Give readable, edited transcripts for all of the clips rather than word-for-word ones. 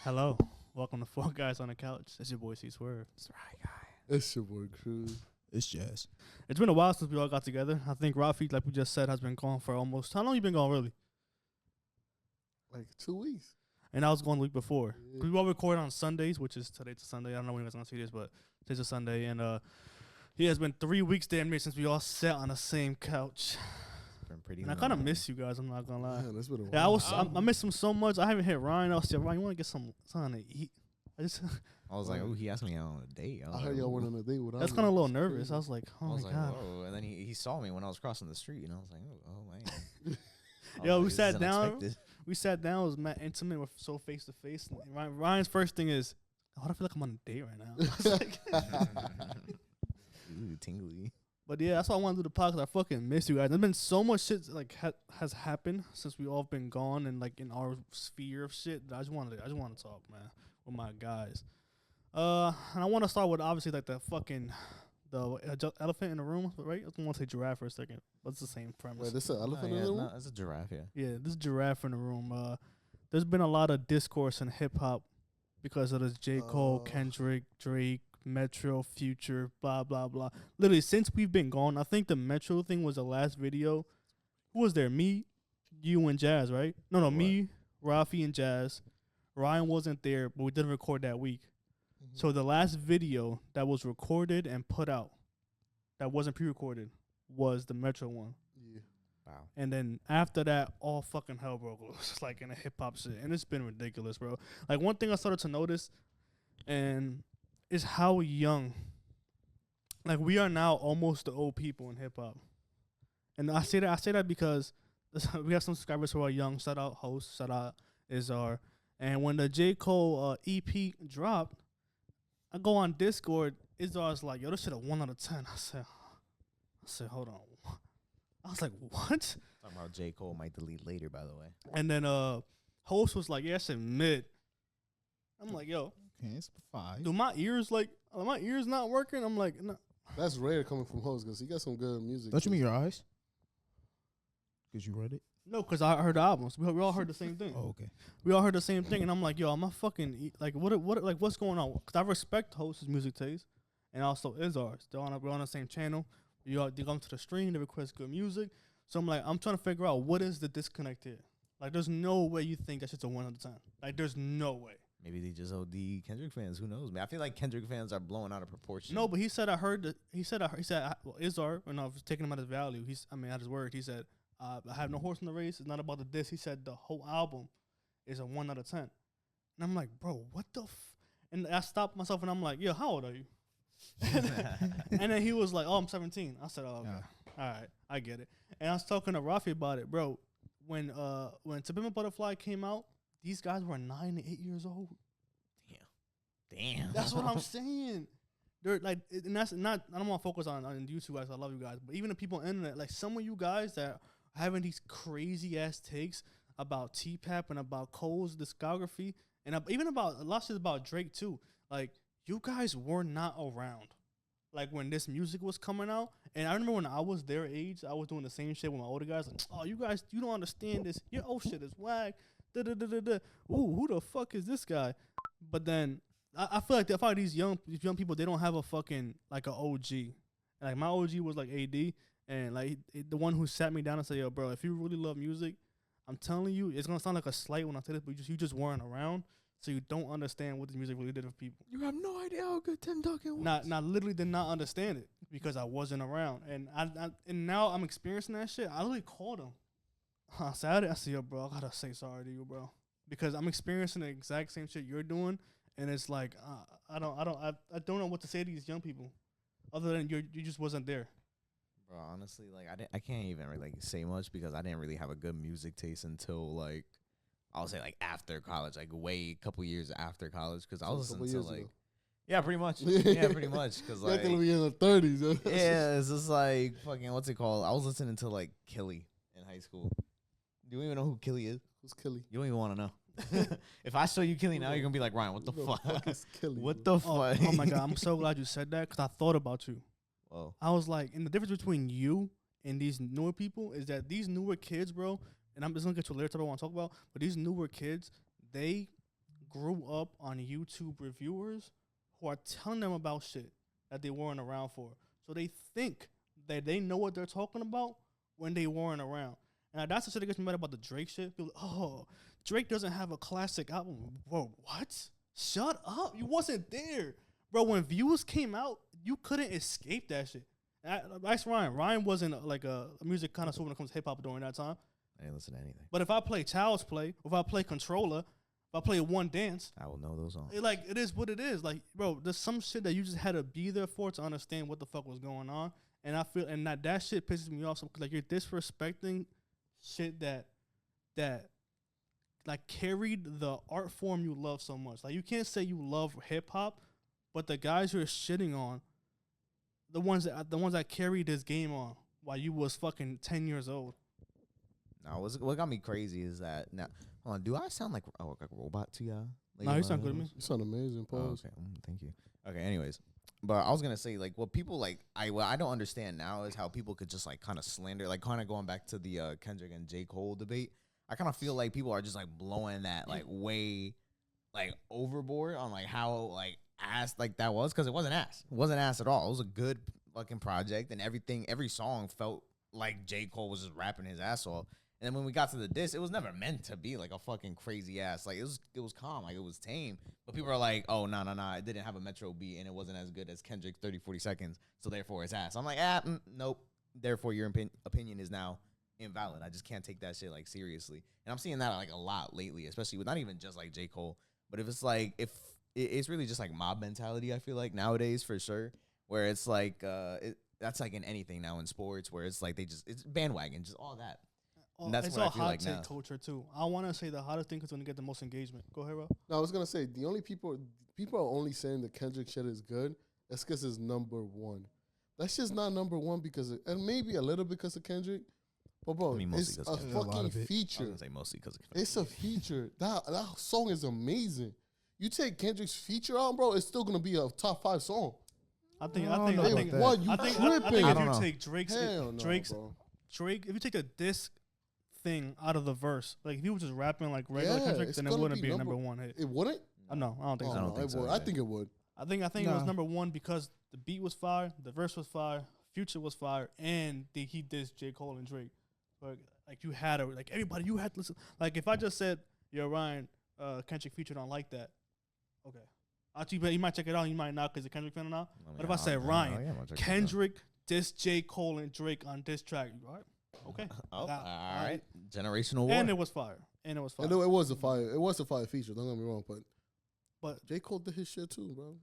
Hello, welcome to Four Guys on the Couch. It's your boy C Swerve. It's the right guy. It's your boy Cruz. It's Jazz. It's been a while since we all got together. I think Rafi, like we just said, has been gone for almost, how long you been gone really? Like 2 weeks. And I was gone the week before. Yeah. We all record on Sundays, which is today's a Sunday. I don't know when you guys are gonna see this, but today's a Sunday, and he has been 3 weeks damn near since we all sat on the same couch. Been pretty. And I kind of miss you guys. I'm not gonna lie. Man, that's been a while. Yeah, I miss him so much. I haven't hit Ryan. I was like, Ryan, you want to get something to eat? I was like, oh, he asked me out on a date. I heard y'all went on a date with. That's kind of a little nervous. I was like, oh I was my like, god. whoa. And then he saw me when I was crossing the street, and I was like, oh man. Yo, we this is sat down. unexpected. We sat down. It was mad intimate. We're so face to face. Ryan's first thing is, oh, I feel like I'm on a date right now. I was like, Ooh, tingly. but yeah, that's why I wanted to do the podcast. I fucking miss you guys. There's been so much shit like has happened since we all been gone and like in our sphere of shit. That I just wanted to talk, man, with my guys. And I want to start with obviously like the elephant in the room, right? I want to say giraffe for a second, but it's the same premise. Wait, this an elephant in yeah, the room? no, it's a giraffe, yeah. Yeah, this giraffe in the room. There's been a lot of discourse in hip hop because of this J. Cole, Kendrick, Drake, Metro, Future, blah blah blah. Literally, since we've been gone, I think the Metro thing was the last video. Who was there? Me, you, and Jazz, right? No, What? me, Rafi, and Jazz. Ryan wasn't there, but we didn't record that week. Mhm. So the last video that was recorded and put out, that wasn't pre-recorded, was the Metro one. Yeah. Wow. And then after that, all fucking hell broke loose, like in a hip hop shit, and it's been ridiculous, bro. Like one thing I started to notice, and is how young. Like we are now almost the old people in hip hop, and I say that because we have some subscribers who are young. Shout out host, shout out Izar, and when the J. Cole EP dropped, I go on Discord. Izar's like, "Yo, this shit a 1 out of 10." I said, "Hold on." I was like, "What?" Talking about J. Cole might delete later, by the way. And then host was like, "Yeah, I said mid." I'm like, "Yo, Okay, it's 5. do my ears are my ears not working?" I'm like, "No." That's rare coming from host because he got some good music. Don't you mean your eyes? Because you read it? No, because I heard the albums. We all heard the same thing. Oh, okay. We all heard the same thing, and I'm like, "Yo, I'm a fucking like what like what's going on?" Because I respect host's music taste, and also Izar's. We're on the same channel. They come to the stream. They request good music. So I'm like, I'm trying to figure out what is the disconnect here. Like, there's no way you think that shit's a 1 out of 10. Like, there's no way. Maybe they just OD Kendrick fans. Who knows, man? I feel like Kendrick fans are blowing out of proportion. No, but he said well, Izar, when I was taking him at his value, at his word, he said, I have no horse in the race. It's not about the diss. He said the whole album is a 1 out of 10. And I'm like, bro, what the And I stopped myself and I'm like, yo, how old are you? And then he was like, oh, I'm 17. I said, oh, okay. All right, I get it. And I was talking to Rafi about it, bro. When To Pimp a Butterfly came out, these guys were 9 and 8 years old. Damn. That's what I'm saying. They're like, and that's not. I don't want to focus on you two guys. I love you guys, but even the people on the internet, like some of you guys that are having these crazy ass takes about T-Pap and about Cole's discography, and even about a lot of shit about Drake too. Like you guys were not around, like when this music was coming out. And I remember when I was their age, I was doing the same shit with my older guys. Like, oh, you guys, you don't understand this. Your old shit is whack. Da da da da da. Ooh, who the fuck is this guy? But then I feel like these young people, they don't have a fucking like a OG. Like my OG was like AD, and like the one who sat me down and said, "Yo, bro, if you really love music, I'm telling you, it's gonna sound like a slight when I say this, but you just weren't around, so you don't understand what the music really did for people." You have no idea how good Tim Duncan was. Not literally did not understand it because I wasn't around, and and now I'm experiencing that shit. I literally called him. I said, "Yo, bro, I gotta say sorry to you, bro, because I'm experiencing the exact same shit you're doing." And it's like I don't know what to say to these young people, other than you just wasn't there. Bro, honestly, like I can't even really say much because I didn't really have a good music taste until like I'll say like after college, like way a couple years after college, because I was listening to like ago. yeah, pretty much, yeah, pretty much, because You're like gonna be in the 30s. Huh? yeah, it's just like fucking what's it called? I was listening to like Killy in high school. Do you even know who Killy is? Who's Kelly? You don't even want to know. If I show you Killy now, you're gonna be like, Ryan, what the fuck? Is Kelly, What bro? the fuck? Oh my god, I'm so glad you said that because I thought about you. Whoa. I was like, and the difference between you and these newer people is that these newer kids, bro, and I'm just gonna get to a later topic I want to talk about, but these newer kids, they grew up on YouTube reviewers who are telling them about shit that they weren't around for. So they think that they know what they're talking about when they weren't around. And that's the shit that gets me mad about the Drake shit. People, oh, Drake doesn't have a classic album. Bro, what? Shut up. You wasn't there. Bro, when Views came out, you couldn't escape that shit. That's Ryan. Ryan wasn't like a music connoisseur when it comes to hip-hop during that time. I didn't listen to anything. But if I play Child's Play, or if I play Controller, if I play One Dance, I will know those songs. it is what it is. Like, bro, there's some shit that you just had to be there for to understand what the fuck was going on. And I feel, and that shit pisses me off. So, like, you're disrespecting shit that like carried the art form you love so much. Like, you can't say you love hip hop, but the guys you're shitting on, the ones that carried this game on while you was fucking 10 years old. No, what got me crazy is that now, hold on, do I sound like a robot to y'all? No, you sound good to me. You sound amazing, Paul. Oh, okay, thank you. Okay, anyways, but I was gonna say like what people like what I don't understand now is how people could just like kind of slander, like kind of going back to the Kendrick and J. Cole debate. I kind of feel like people are just like blowing that like way like overboard on like how like ass like that was, because it wasn't ass. It wasn't ass at all. It was a good fucking project, and every song felt like J. Cole was just rapping his ass off. And then when we got to the diss, it was never meant to be like a fucking crazy ass. Like it was calm, like it was tame. But people are like, oh no, it didn't have a metro beat and it wasn't as good as Kendrick 30-40 seconds, so therefore it's ass. I'm like, nope. Therefore your opinion is now invalid. I just can't take that shit like seriously. And I'm seeing that like a lot lately, especially with not even just like J. Cole, but if it's like it's really just like mob mentality, I feel like nowadays for sure, where it's like that's like in anything now in sports, where it's like it's bandwagon, just all that. Oh, that's it's what all I feel hot like take now. culture too. I want to say the hottest thing is when you get the most engagement. Go ahead, bro. No, I was gonna say the only people are only saying the Kendrick shit is good. That's because it's number one. That's just not number one and maybe a little because of Kendrick. But bro, I mean, it's mostly a 'cause of fucking I was feature. gonna say mostly because It's a feature. That song is amazing. You take Kendrick's feature out, bro, it's still gonna be a top 5 song. I think What you I think tripping? if I don't you know. take Drake's Hell no, Drake's bro. Drake, if you take the disc thing out of the verse, like if he was just rapping like regular Yeah, Kendrick, it's then it gonna wouldn't be be a number one hit. It wouldn't? No, I don't think Oh, so. I don't no, think it so, would. yeah. I think it would. I think it was Nah. number one because the beat was fire, the verse was fire, Future was fire, and he dissed J. Cole and Drake. But like you had to, like everybody, you had to listen. Like if I just said, "Yo, Ryan, Kendrick Future don't like that," okay. Actually, you might check it out. You might not because you're Kendrick fan or not. But if I say Ryan, Kendrick dissed J. Cole and Drake on diss track, you all right? Okay. all Got- right, generational war. And it was fire. And it was fire. I know it was a fire. It was a fire feature. Don't get me wrong, But J. Cole did his shit too, bro.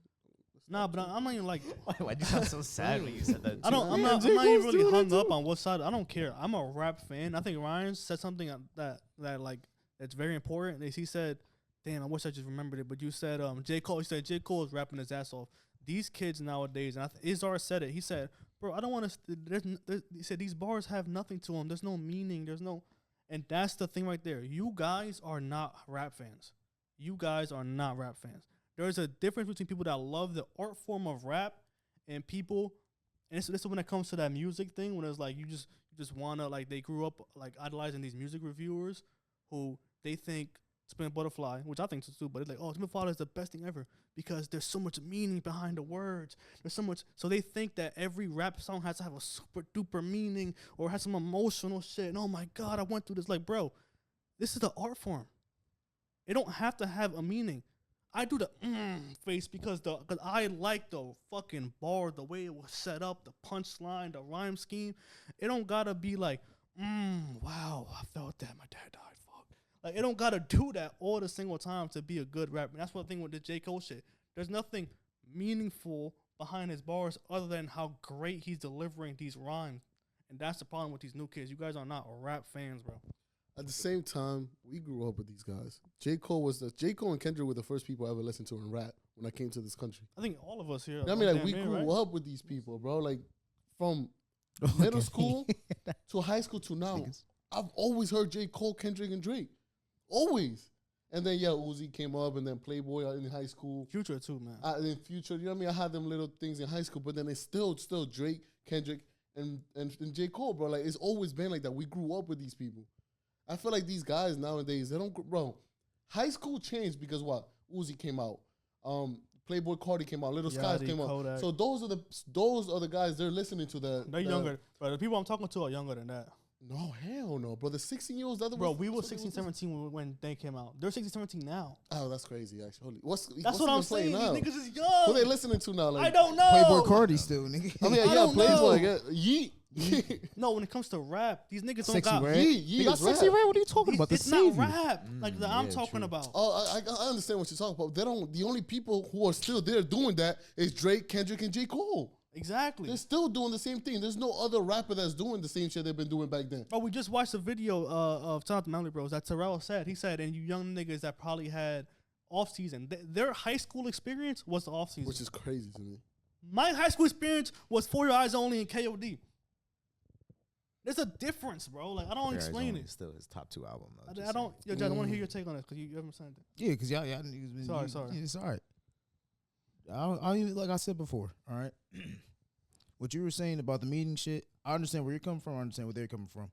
nah, but I'm not even like. Why'd you sound so sad when you said that? I don't. I'm Yeah, not. J. I'm not even Cole's really doing it hung up too. on what side. I don't care. I'm a rap fan. I think Ryan said something that like that's very important. He said, "Damn, I wish I just remembered it." But you said J. Cole. He said J. Cole is rapping his ass off. These kids nowadays, and Izar said it. He said, "Bro, I don't want to." He said these bars have nothing to them. There's no meaning. There's no, and that's the thing right there. You guys are not rap fans. You guys are not rap fans. There's a difference between people that love the art form of rap and people, and this is when it comes to that music thing, when it's like you just wanna like they grew up like idolizing these music reviewers who they think Spin Butterfly, which I think so too, but it's like, oh, Spin Butterfly is the best thing ever because there's so much meaning behind the words. There's so much, so they think that every rap song has to have a super duper meaning or has some emotional shit. And oh my god, I went through this. Like, bro, this is the art form. It don't have to have a meaning. I do the face because I like the fucking bar, the way it was set up, the punchline, the rhyme scheme. It don't gotta be like, wow, I felt that my dad died. Fuck. Like it don't gotta do that all the single time to be a good rapper. And that's one thing with the J. Cole shit. There's nothing meaningful behind his bars other than how great he's delivering these rhymes. And that's the problem with these new kids. You guys are not rap fans, bro. At the same time, we grew up with these guys. J. Cole and Kendrick were the first people I ever listened to in rap when I came to this country. I think all of us here. I mean, like damn we near, grew right? up with these people, bro. Like from middle school to high school to now. I've always heard J. Cole, Kendrick, and Drake. Always. And then, Uzi came up, and then Playboy in high school. Future too, man. And then Future, you know what I mean? I had them little things in high school, but then it's still Drake, Kendrick, and J. Cole, bro. Like, it's always been like that. We grew up with these people. I feel like these guys nowadays, they don't, bro. High school changed because what? Uzi came out. Playboy Cardi came out. Little Skies Yachty, came out. Kodak. So those are the guys they're listening to. They're younger, but the people I'm talking to are younger than that. No, hell no, bro. The 16-year-olds. Bro, we were 16, 17 when they came out. They're 16, 17 now. Oh, that's crazy. Actually, That's what I'm saying. Now? These niggas is Who young. they listening to now? Like, I don't know. Playboy Cardi still, nigga. I mean, I yeah, don't Playboy. know. Yeah, Yeet. No, when it comes to rap, these niggas don't Sexy got. Red. Yeet They got is Sexy rap. Red. What are you talking about? It's The not Savior. rap like that I'm talking true. about. Oh, I understand what you're talking about. They don't. The only people who are still there doing that is Drake, Kendrick, and J. Cole. Exactly. They're still doing the same thing. There's no other rapper that's doing the same shit they've been doing back then. Bro, we just watched a video of Shout Out to Melly Bros that Terrell said. He said, and you young niggas that probably had off season, their high school experience was the off season. Which is crazy to me. My high school experience was For Your Eyes Only and KOD. There's a difference, bro. Like I don't explain it. Still his top 2 album though. I don't. Yo, Jazz, I want to hear your take on this because you haven't said it. Yeah, because y'all niggas been. Sorry. Yeah, it's all right. I even like I said before. All right. What you were saying about the meeting shit, I understand where you're coming from. I understand where they're coming from.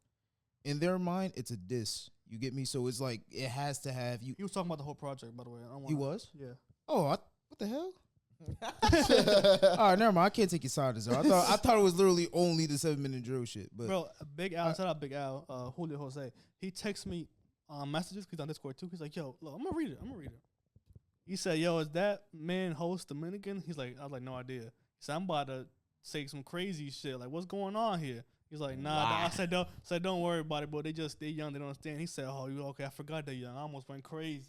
In their mind, it's a diss. You get me? So it's like it has to have you. He was talking about the whole project, by the way. He was? Yeah. Oh, what the hell? All right, never mind. I can't take your side. So I thought it was literally only the 7-minute drill shit. But Bro, Big Al, shout out Big Al, Julio Jose. He texts me messages because he's on Discord too. He's like, yo, look, I'm gonna read it. He said, yo, is that man host Dominican? He's like, I was like, no idea. He said, I'm about to say some crazy shit. Like, what's going on here? He's like, nah. I said, don't worry about it, bro. They young. They don't understand. He said, oh, you okay? I forgot they're young. I almost went crazy.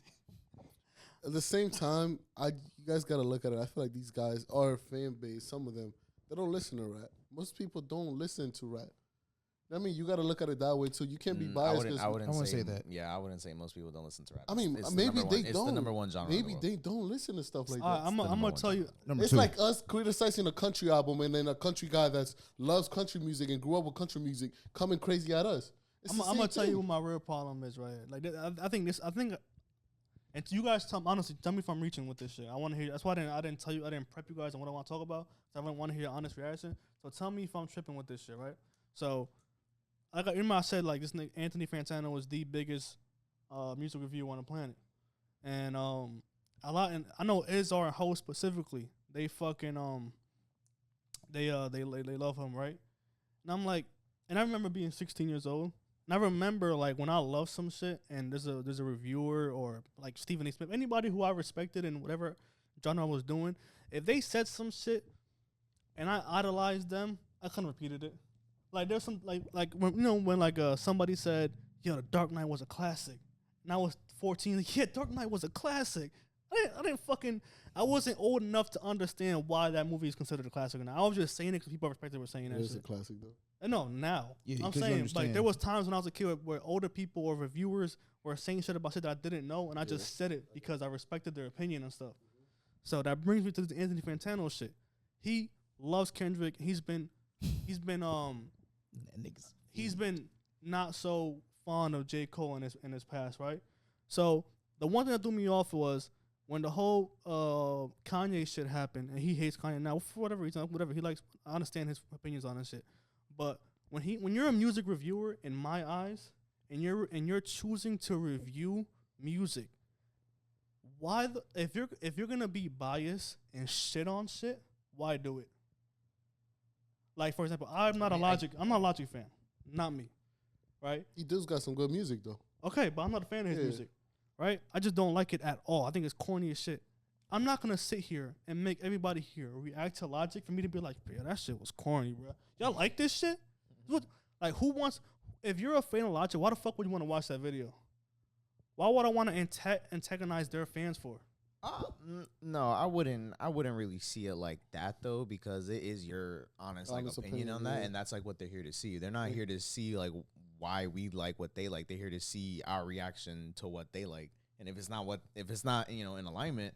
At the same time, you guys gotta look at it. I feel like these guys are fan base. Some of them, they don't listen to rap. Most people don't listen to rap. I mean, you gotta look at it that way too. You can't be biased. I wouldn't say that. Yeah, I wouldn't say most people don't listen to rap. I mean, It's maybe the they It's don't. the number one genre. Maybe they don't listen to stuff like that. I'm gonna tell you. number It's 2. like us criticizing a country album and then a country guy that loves country music and grew up with country music coming crazy at us. I'm gonna tell you what my real problem is, right? Like, I think, and you guys honestly, tell me if I'm reaching with this shit. I want to hear. That's why I didn't tell you. I didn't prep you guys on what I want to talk about. So I want to hear your honest reaction. So tell me if I'm tripping with this shit, right? So, I said like this nigga Anthony Fantano was the biggest music reviewer on the planet, and and I know Izar and Ho specifically. They fucking they love him, right? And I'm like, and I remember being 16 years old. And I remember like when I love some shit and there's a reviewer or like Stephen A. Smith, anybody who I respected in whatever genre I was doing, if they said some shit and I idolized them, I kind of repeated it. Like there's some like when somebody said, yo, The Dark Knight was a classic. And I was 14, like, yeah, Dark Knight was a classic. I wasn't old enough to understand why that movie is considered a classic. And I was just saying it because people I respected were saying that It's a shit. classic though. No, now. Yeah, I'm 'cause you saying, like, understand. there was times when I was a kid where older people or reviewers were saying shit about shit that I didn't know, and I just said it because I respected their opinion and stuff. So that brings me to the Anthony Fantano shit. He loves Kendrick. He's been not so fond of J. Cole in his past, right? So the one thing that threw me off was when the whole Kanye shit happened, and he hates Kanye now for whatever reason, whatever he likes. I understand his opinions on this shit. But when you're a music reviewer, in my eyes, and you're choosing to review music, if you're gonna be biased and shit on shit, why do it? Like for example, I'm not a Logic fan, not me, right? He does got some good music though. Okay, but I'm not a fan of his music, right? I just don't like it at all. I think it's corny as shit. I'm not gonna sit here and make everybody here react to Logic for me to be like, yeah, that shit was corny, bro. Y'all like this shit? What? Like, who wants? If you're a fan of Logic, why the fuck would you want to watch that video? Why would I want to antagonize their fans for? No, I wouldn't really see it like that though, because it is your honest opinion on that, and that's like what they're here to see. They're not here to see like why we like what they like. They're here to see our reaction to what they like, and if it's not in alignment,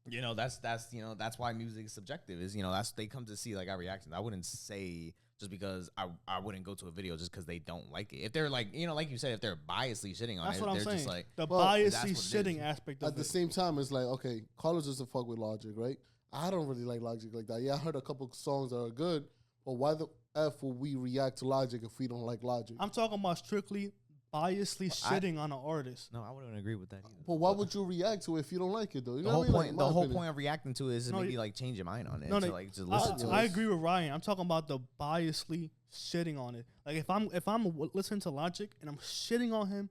that's why music is subjective. Is that's they come to see like our reactions. I wouldn't say just because I wouldn't go to a video just because they don't like it. If they're like like you said, if they're biasly shitting on That's it, what I'm they're saying. just like The Well, biasly shitting aspect of At it. the same time, it's like, okay, college doesn't fuck with Logic, right? I don't really like Logic like that. Yeah, I heard a couple songs that are good, but why the F will we react to Logic if we don't like Logic? I'm talking about strictly biasly shitting on an artist. No, I wouldn't agree with that either. But why would you react to it if you don't like it though? You The know whole what I mean? point, Like, the my whole opinion. point of reacting to it is to No, maybe like change your mind on it. No, to no, like just listen to I it. agree with Ryan. I'm talking about the biasly shitting on it. Like if I'm listening to Logic and I'm shitting on him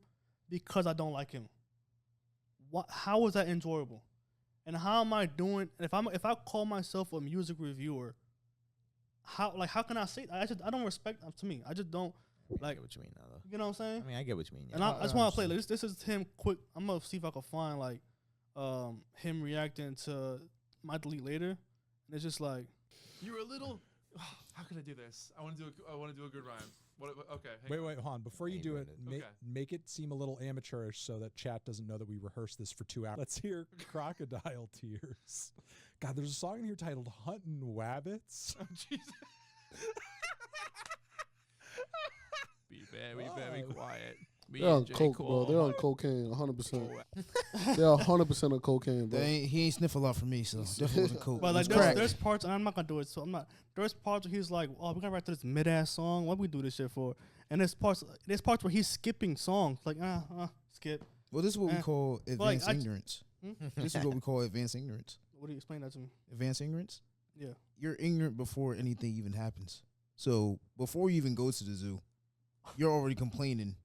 because I don't like him, how is that enjoyable? And how am I doing? If I call myself a music reviewer, how can I say that? I don't respect. To me, I just don't I like. get what you mean, now, though. You know what I'm saying? I mean, I get what you mean. Yeah. And I just want to play. Like, this is him quick. I'm gonna see if I can find like him reacting to my delete later. And it's just like, You're a little. How can I do this? I want to do a good rhyme. Okay. Wait, hold on. Before you Yeah, do you it, ruined Okay. make it seem a little amateurish so that chat doesn't know that we rehearsed this for 2 hours. Let's hear Crocodile Tears. God, there's a song in here titled Huntin' Wabbits. Oh, Jesus. Be very quiet. Me They're on and J. coke, Cole. bro. They're on cocaine, 100%. They're 100% on cocaine, bro. He ain't sniff a lot for me, so definitely wasn't cool. but like It was crack. there's parts, and I'm not gonna do it. So I'm not. There's parts where he's like, oh, we gotta write this mid ass song. What we do this shit for? And there's parts where he's skipping songs, like skip. Well, this is what we call like, advanced ignorance. This is what we call advanced ignorance. What do you explain that to me? Advanced ignorance? Yeah. You're ignorant before anything even happens. So before you even go to the zoo, you're already complaining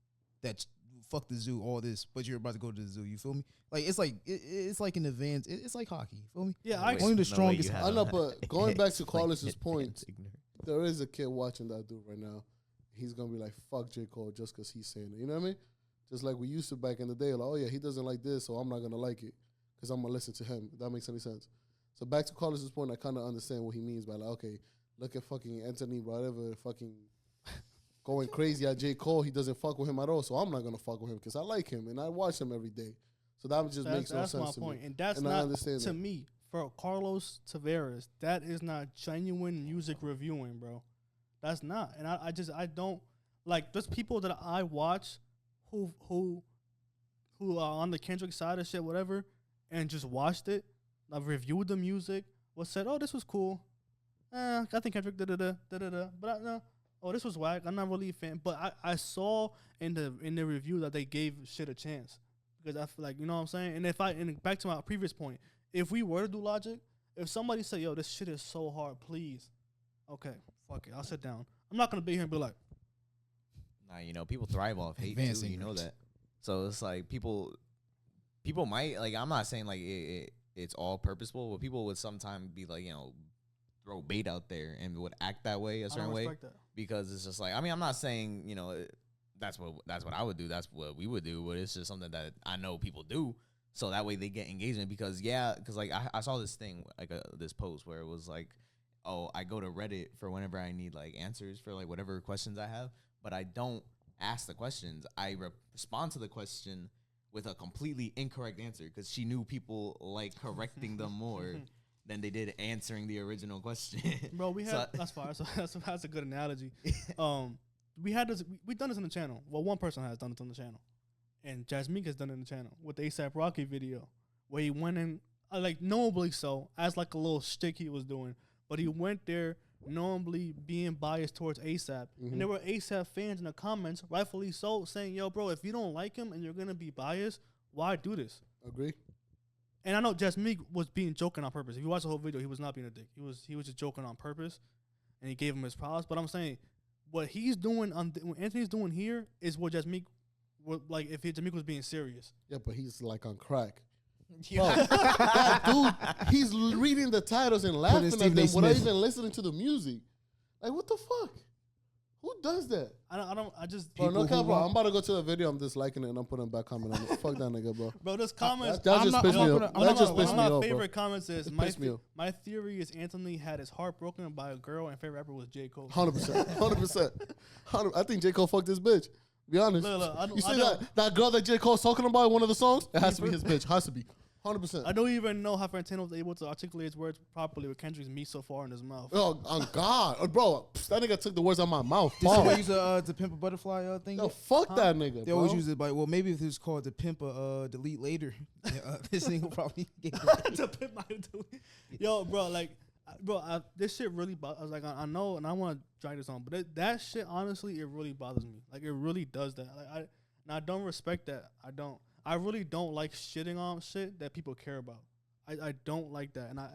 that fuck the zoo, all this, but you're about to go to the zoo. You feel me? Like it's like an advance. It's like hockey. You feel me? Yeah, Wait, only the no way strongest. you have I know, that. but going back to Carlos's Explain point, advanced ignorance. there is a kid watching that dude right now. He's gonna be like, "Fuck J. Cole" just because he's saying it. You know what I mean? Just like we used to back in the day. Like, oh yeah, he doesn't like this, so I'm not gonna like it because I'm gonna listen to him. If that makes any sense. So back to Carlos's point, I kind of understand what he means by like, okay, look at fucking Anthony, whatever, fucking going crazy at J. Cole. He doesn't fuck with him at all, so I'm not gonna fuck with him because I like him and I watch him every day. So that just makes no that's sense my to point. me. And that's And I not understand to that. me for Carlos Tavares. That is not genuine music reviewing, bro. That's not. And I don't like. There's people that I watch who are on the Kendrick side of shit, whatever, and just watched it. I've reviewed the music. Was said, oh, this was cool. I think Kendrick da. But no. Oh, this was whack. I'm not really a fan. But I saw in the review that they gave shit a chance. Because I feel like, you know what I'm saying? And back to my previous point, if we were to do Logic, if somebody say, yo, this shit is so hard, please. Okay, fuck it. I'll sit down. I'm not going to be here and be like, Nah, you know, people thrive off hate Advanced too. You know ignorance. that. So it's like people might like. I'm not saying like it's all purposeful, but people would sometimes be like, you know, throw bait out there and would act that way a I don't certain way respect that. because it's just like. I mean, I'm not saying you know that's what I would do. That's what we would do. But it's just something that I know people do. So that way they get engagement because like I saw this thing like this post where it was like, oh, I go to Reddit for whenever I need like answers for like whatever questions I have, but I don't ask the questions. I respond to the question with a completely incorrect answer because she knew people like correcting them more than they did answering the original question. Bro, we had that's fine. So that's a good analogy. We had this. We done this on the channel. Well, one person has done it on the channel, and Jasmine has done it on the channel with the ASAP Rocky video, where he went in like knowably so as like a little shtick he was doing, but he went there knowably being biased towards ASAP, and there were ASAP fans in the comments, rightfully so, saying, "Yo, bro, if you don't like him and you're gonna be biased, why do this?" Agree. And I know Jasmine was being joking on purpose. If you watch the whole video, he was not being a dick. He was just joking on purpose, and he gave him his props. But I'm saying, what he's doing what Anthony's doing here is what Jasmine would like if Jasmine was being serious. Yeah, but he's like on crack. Bro, that dude, he's reading the titles and laughing at Stephen them A. without Smith. even listening to the music. Like, what the fuck? Who does that? I just Bro, no People cap, who bro. want- I'm about to go to the video. I'm disliking it and I'm putting a back comment on it. Fuck that nigga, bro. bro, this comments. That just pissed me off. That just One pissed of me my off, favorite bro. comments is It pissed me off. my theory is Anthony had his heart broken by a girl and favorite rapper was J. Cole. 100%. 100%. I think J. Cole fucked this bitch. Be honest. Look, I You see know- that girl that J. Cole's talking about in one of the songs? It has to be his bitch. Has to be. 100%. I don't even know how Fantanos was able to articulate his words properly with Kendrick's meat so far in his mouth. Oh, on God. Oh, bro, that nigga took the words out of my mouth. This is why Pause. you use to pimp a butterfly thing. Yo, fuck that nigga, They bro. always use it like, well, maybe if it was called to pimp a delete later, this thing will probably get To pit my dude. Yo, bro, like, this shit really I was like, I know, and I want to drag this on, but that shit, honestly, it really bothers me. Like, it really does that. Like, And I don't respect that. I don't. I really don't like shitting on shit that people care about. I don't like that, and I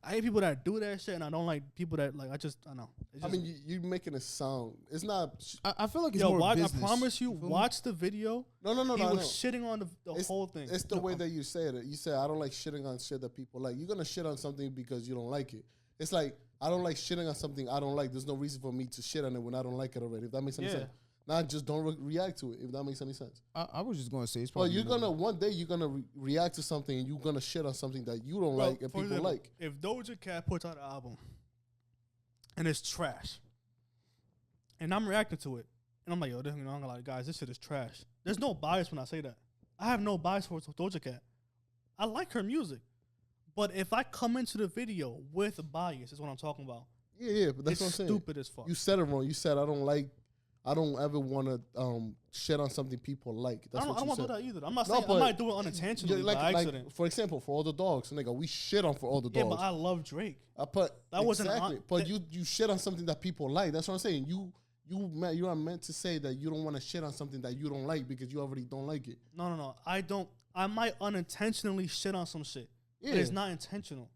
hate people that do that shit, and I don't like people that like. I know. It's I just, mean, you making it sound. It's not. I feel like it's yo, more watch, I business. promise you, feel me? watch the video. No. He was shitting on the whole thing. It's the way that you said it. You said, I don't like shitting on shit that people like. You're going to shit on something because you don't like it. It's like, I don't like shitting on something I don't like. There's no reason for me to shit on it when I don't like it already. If that makes any sense. Not just don't react to it, if that makes any sense. I was just going to say it's But probably. you're going to, one day, you're going to react to something and you're going to shit on something that you don't like and for people example, like. If Doja Cat puts out an album and it's trash, and I'm reacting to it, and I'm like, yo, this, I'm gonna lie, guys, this shit is trash. There's no bias when I say that. I have no bias for Doja Cat. I like her music. But if I come into the video with bias, is what I'm talking about. Yeah, but that's It's what I'm saying. stupid as fuck. You said it wrong. You said, I don't ever want to shit on something people like. That's I what don't you want to said. do that either. I'm not No, saying I but might do it unintentionally by accident. for example, for all the dogs, nigga, we shit on for all the Yeah, dogs. but I love Drake. But That wasn't exactly. on- But you shit on something that people like. That's what I'm saying. You are meant to say that you don't want to shit on something that you don't like because you already don't like it. No. I don't. I might unintentionally shit on some shit. Yeah. But it's not intentional.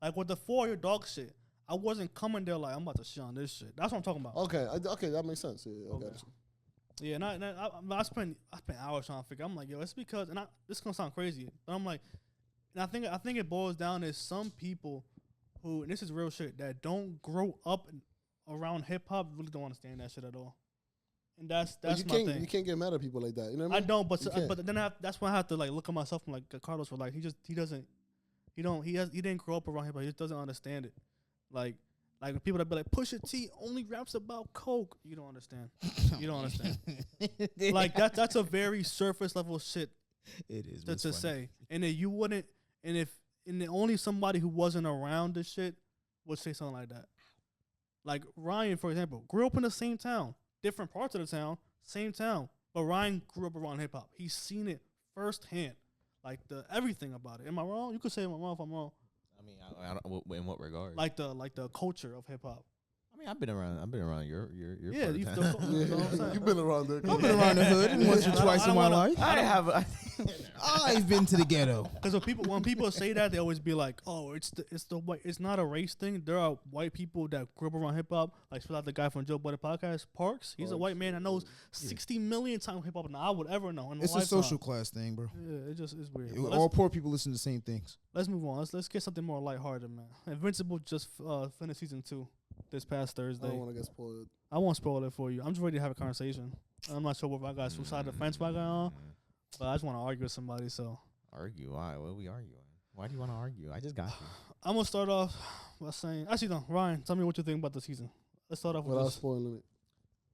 Like with the 4-year dog shit, I wasn't coming there like I'm about to shit on this shit. That's what I'm talking about. Okay, that makes sense. Yeah, Okay. I got you. Yeah, and I spent hours trying to figure. I'm like, yo, it's because, and this gonna sound crazy, but I'm like, and I think it boils down to some people who, and this is real shit, that don't grow up around hip hop really don't understand that shit at all, and that's You my thing. You can't get mad at people like that. You know what I I mean? don't, but You can't. but then that's when I have to like look at myself and like Carlos for like he didn't grow up around hip hop. He just doesn't understand it, like people that be like Pusha T only raps about coke. You don't understand. You don't understand. Like that's a very surface level shit It is. to say, and then you wouldn't, and only somebody who wasn't around this shit would say something like that. Like Ryan, for example, grew up in the same town, different parts of the town, same town, but Ryan grew up around hip hop. He's seen it firsthand, like everything about it. Am I wrong? You could say I'm wrong if I'm wrong. I mean, I don't, in what regard? Like the culture of hip hop. I mean, I've been around your Yeah, part of you've town. you know what I'm saying? You've been around there. I've been around the hood once or I don't- twice I in don't my wanna- life. I have. I've been to the ghetto. Because when people say that, they always be like, "Oh, it's the white. It's not a race thing. There are white people that grew up around hip hop. Like, shout out the guy from Joe Budden podcast, Parks. He's a white man that knows 60 million times hip hop than I would ever know. In It's my a lifetime. social class thing, bro. Yeah, it's weird. But All poor people listen to the same things. let's move on. Let's get something more lighthearted, man. Invincible just finished season 2 this past I Thursday. don't want to get spoiled. I won't spoil it for you. I'm just ready to have a conversation. I'm not sure what I got side of the fence I got on, but I just want to argue with somebody. So Argue? Why? What are we arguing? Why do you want to argue? I just got you. I'm gonna start off by saying, actually, no, Ryan, tell me what you think about the season. Let's start off with Without this. spoiling it.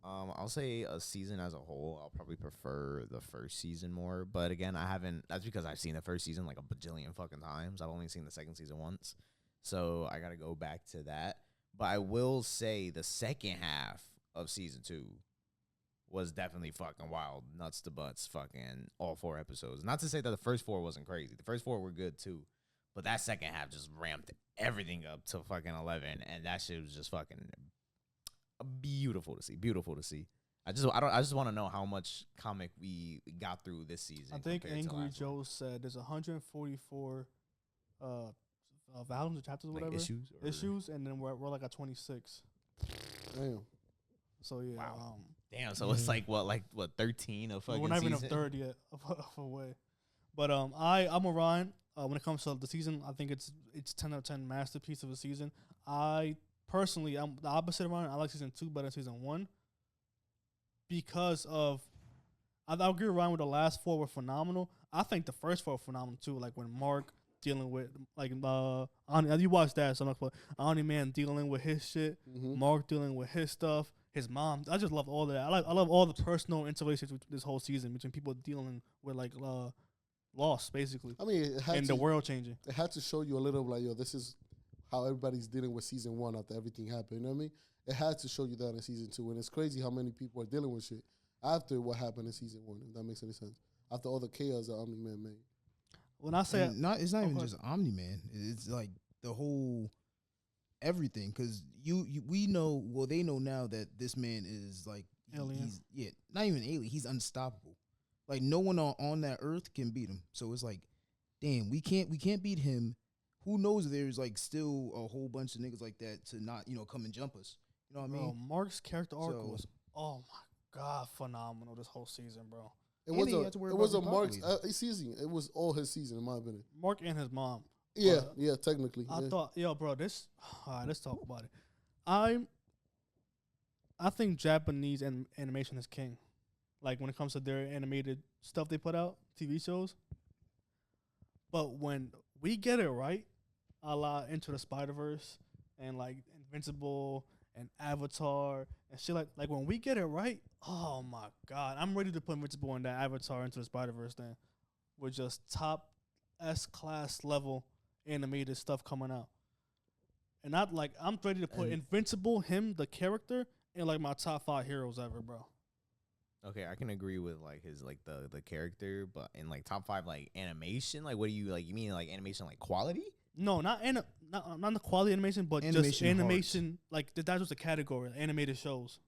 I'll say a season as a whole, I'll probably prefer the first season more. But again, I haven't. That's because I've seen the first season like a bajillion fucking times. I've only seen the second season once, so I gotta go back to that. But I will say the second half of season 2 was definitely fucking wild, nuts to butts, fucking all 4 episodes. Not to say that the first 4 wasn't crazy. The first 4 were good too, but that second half just ramped everything up to fucking 11, and that shit was just fucking beautiful to see. Beautiful to see. I just want to know how much comic we got through this season. I think compared to Angry last one. Joe said there's 144 volumes or chapters or Like whatever issues, or- and then we're like at 26. Damn. So yeah, Wow. Damn, so it's like what 13 of fucking we're not even a season? third yet of away. But I'm a Ryan. When it comes to the season, I think it's 10 out of 10 masterpiece of a season. I personally, I'm the opposite of Ryan. I like season 2 better than season 1 because of. I agree with Ryan with the last 4 were phenomenal. I think the first 4 were phenomenal too. Like when Mark dealing with you watched that, so I'm Omni Man dealing with his shit, Mm-hmm. Mark dealing with his stuff, his mom. I just love all of that. I love all the personal interrelations with this whole season between people dealing with like loss basically, I mean, it had and to, the world changing. it had to show you a little like, yo, this is how everybody's dealing with season 1 after everything happened. You know what I mean? It had to show you that in season 2, and it's crazy how many people are dealing with shit after what happened in season 1. If that makes any sense. After all the chaos that Omni Man made. When I say And it's not even go just Omni Man. It's like the whole everything. Because we know. Well, they know now that this man is like Alien. He's not even alien. He's unstoppable. Like no one on that earth can beat him. So it's like, damn, we can't beat him. Who knows? There's like still a whole bunch of niggas like that to not come and jump us. You know what I mean? Bro, Mark's character arc So- was, oh my god, phenomenal this whole season, bro. It And was he had to worry it was a about Mark's repopulating. season. It was all his season, in my opinion. Mark and his mom. Yeah, Uh, yeah, technically. I yeah. thought, yo, bro, this. All right, let's talk about it. I think Japanese animation is king. Like when it comes to their animated stuff they put out, TV shows. But when we get it right, a la Into the Spider-Verse and like Invincible and Avatar and shit like when we get it right, oh my god, I'm ready to put Invincible and that Avatar Into the Spider-Verse thing with just top S-class level animated stuff coming out. And not like I'm ready to put And- Invincible, him, the character, in like my top 5 heroes ever, bro. Okay, I can agree with like his like the character, but in like top 5 like animation, like what do you like? You mean like animation like quality? No, not the quality animation, but just Animation animation. Like that was the category, animated shows.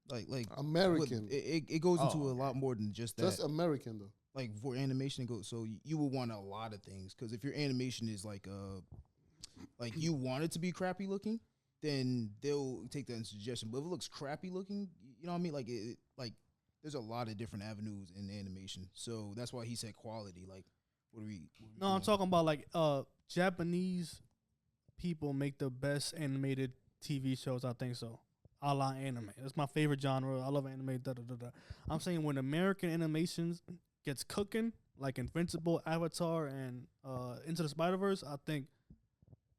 Like American. It goes into Oh, a lot more than just that. Just American, though. Like for animation, it goes. So you will want a lot of things because if your animation is like you want it to be crappy looking, then they'll take that in suggestion. But if it looks crappy looking, you know what I mean? Like like there's a lot of different avenues in animation. So that's why he said quality. Like what are we No, I'm doing? talking about like Japanese people make the best animated TV shows. I think so. A la anime. That's my favorite genre. I love anime. Da, da, da, da. I'm saying when American animations gets cooking, like Invincible, Avatar, and Into the Spider-Verse, I think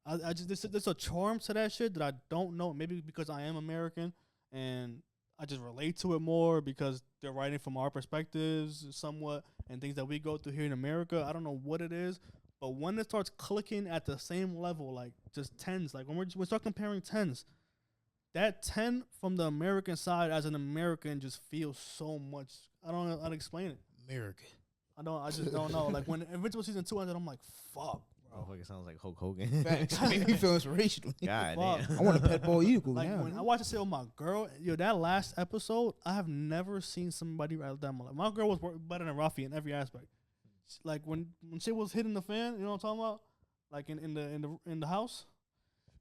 I just there's a charm to that shit that I don't know. Maybe because I am American and I just relate to it more because they're writing from our perspectives somewhat and things that we go through here in America. I don't know what it is, but when it starts clicking at the same level, like just tens, like when we start comparing tens, that 10 from the American side as an American just feels so much. I don't know how to explain it. America. I just don't know. Like when Invincible season 2 ended, I'm like, fuck, Oh, bro. it sounds like Hulk Hogan. Facts. Make me feel inspirational. God Fuck. damn. I want a pet ball eagle Like now. when I watched it with my girl, yo, that last episode, I have never seen somebody rather than my girl was better than Rafi in every aspect. Like when shit was hitting the fan, you know what I'm talking about? Like in the house,